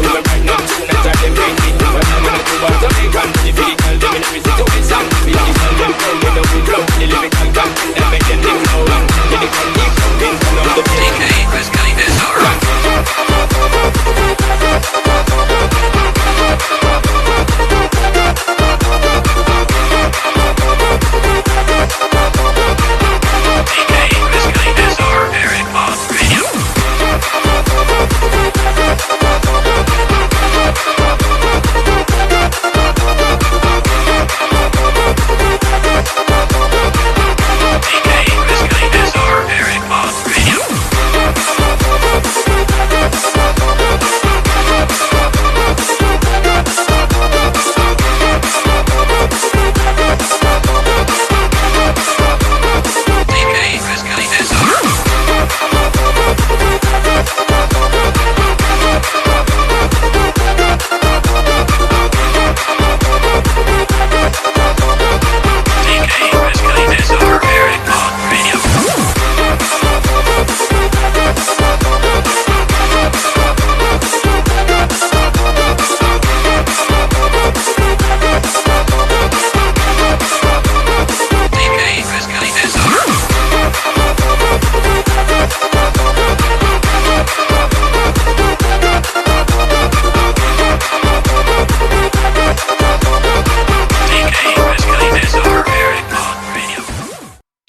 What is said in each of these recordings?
some of right now tonight I them crazy. But I'm gonna do what Jamaican. The physical them in every situation. Physical them tell me no good flow. The lyrical content that make them live low. Lyrical keep coming from all the DK Rascali SR.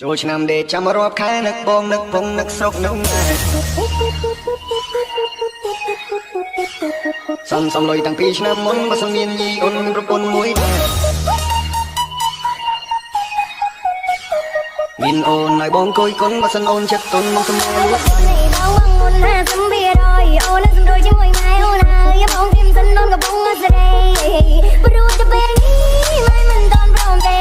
ចូលឆ្នាំដេកចាំរាប់ខែនឹកបងនឹកពងនឹកស្រុកនោះសំលុយតាំងពីឆ្នាំមុនបើសិនមានយីអូនមានប្រពន្ធមួយមានអូនឲ្យបងគួយគុណបើសិនអូនចិត្តទុនមកសម្រួលបងមុនណាសំវារយអូនសំរួលជាមួយម៉ែអូនហើយបងព្រៀមសិនអូនកំពុងស្រីព្រោះតែពេលនេះម៉ែមិនតន់ព្រមទេ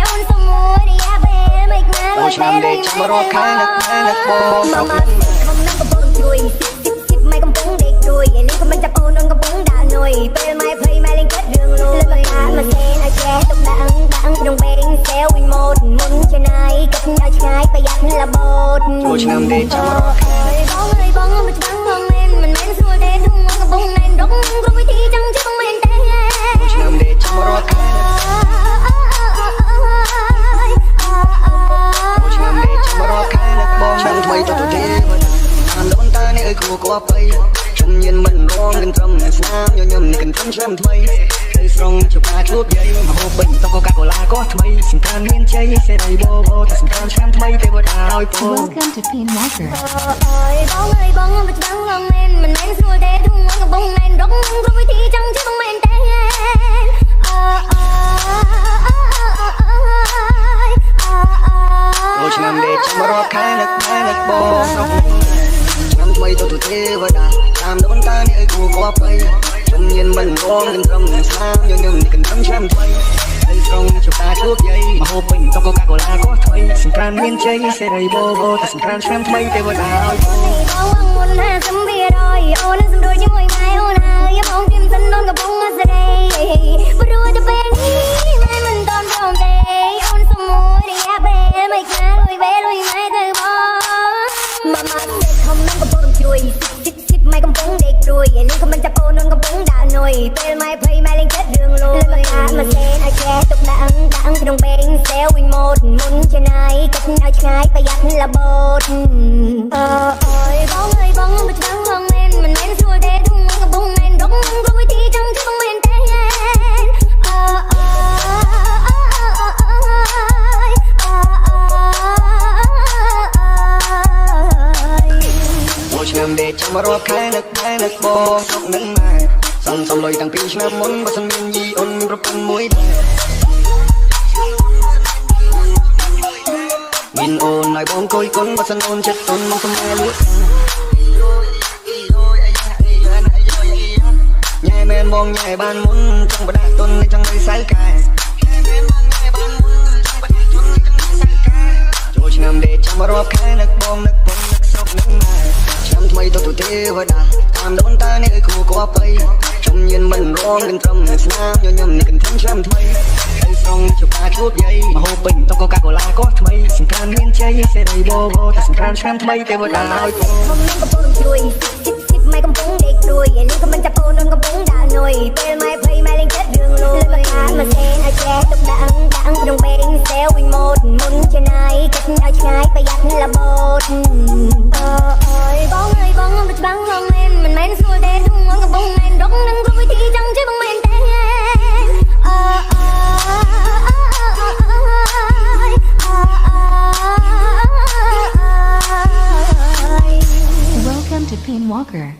អូនសំមួយរយៈពេលមិនណាចូលឆ្នាំដេកចាំរាប់ខែនឹកបងស្រុកខ្ញុំនឹងកំពុងជួយម៉ែកំពុងដេកជួយនេះក៏មិនចាប់អូនកំពុងដាក់នុយពេលម៉ែភ័យម៉ែលេងគិតរឿងលួយលើអាមកសេឲ្យចេះទុកដាក់ក្នុងបេងសេវិញម៉ូតមុនឆ្នៃគិតឲ្យឆ្ងាយប្រយ័ត្នលបូតចូលឆ្នាំដេកចាំរាប់ខែបងអើយបងមិនច្បាំងបងមិនមែនស្រួលទេទុំមកកំពុងណែនរកគ្រប់វិធីចង់ជិះមិនមែនទេចូលឆ្នាំដេកចាំរាប់ខែចូលឆ្នាំដេកចាំរាប់ខែនឹកបងឆ្នាំថ្មីទៅទេអានដូនតានេះអើយគួរគួរបីខ្ញុំញៀនមិនរងនឹងត្រឹមស្នាមញញឹមនេះកាន់ខ្ញុំឆ្នាំថ្មីទៅស្រង់ជួបការជួបយាយមកហូបបិញតកកាកូឡាក៏ថ្មីសង្ការមានជ័យសេរីបបតែសង្ការឆ្នាំថ្មីទេវតាឲ្យពរ Welcome to Pin Walker អើយបងអើយបងមិនច្បាំងបងមិនមែនស្រួលទេទុំមកកំពុងណែនរកគ្រប់វិធីចង់ជិះមិនមែនទេចូលឆ្នាំដេកចាំរាប់ខែនឹកបងស្រុកឆ្នាំថ្មីទៅទេវតាតាមដូនតានេះអើយគួរគួរបីខ្ញុំញៀនមិនរងនឹងត្រឹមស្នាមញញឹមនេះកាន់ខ្ញុំឆ្នាំថ្មីទៅស្រង់ជួបការជួបយាយមកហូបបិញតកកាកូឡាក៏ថ្មីសង្ការមានជ័យសេរីបបតែសង្ការឆ្នាំថ្មីទេវតាឲ្យបងមុនណាសំវារយអូនសំរួលជាមួយម៉ែអូនហើយបងព្រៀមសិនអូនកំពុងស្រីព្រោះតែពេលនេះម៉ែមិនតន់ព្រមទេអូនសំមួយរយៈពេលមិនខានលុយពេលលុយម៉ែទៅបងម៉ាម៉ាខ្ញុំនឹងកំពុងជួយម៉ែកំពុងដេកព្រួយនេះក៏មិនចាប់អូនកំពុងដាក់នុយពេលម៉ែភ័យម៉ែលេងគិតរឿងលួយលើអាមកសេឲ្យចេះទុកដាក់ក្នុងបេងសេវិញម៉ូតមុនឆ្នៃគិតឲ្យឆ្ងាយប្រយ័ត្នលបូតអើយបងអើយបងមិនច្បាំងបងមិនមែនស្រួលទេទុំកំពុងណែនរកគ្រប់វិធីចង់ជិះមិនមែនទេឆ្នាំដេកចាំរាប់ខែនឹកបងស្រុកនឹងម៉ែសំលុយតាំងពីឆ្នាំមុនបើសិនមានយីអូនមានប្រពន្ធមួយមានអូនឲ្យបងគួយគុណបើសិនអូនចិត្តទុនមកសម្រួលញ៉ែមែនបងញ៉ែបានមុនចង់បដាក់ទុនចង់នៅសៅកែចូលឆ្នាំដេកចាំរាប់ខែនឹកបងនឹកពងនឹកស្រុកនឹងម៉ែឆ្នាំថ្មីទៅទេវតាតាមដូនតានេះអើយគួរគួរបីខ្ញុំញៀនមិនរងនឹងត្រឹមស្នាមញញឹមនេះកាន់ខ្ញុំឆ្នាំថ្មីទៅស្រង់ជួបការជួបយាយមកហូបបិញតកកាកូឡាក៏ថ្មីសង្ការមានជ័យសេរីបបតែសង្ការឆ្នាំថ្មីទេវតាឲ្យខ្ញុំនឹងកំពុងជួយម៉ែកំពុងដេកព្រួយនេះក៏មិនចាប់អូនកំពុង Japan Walker.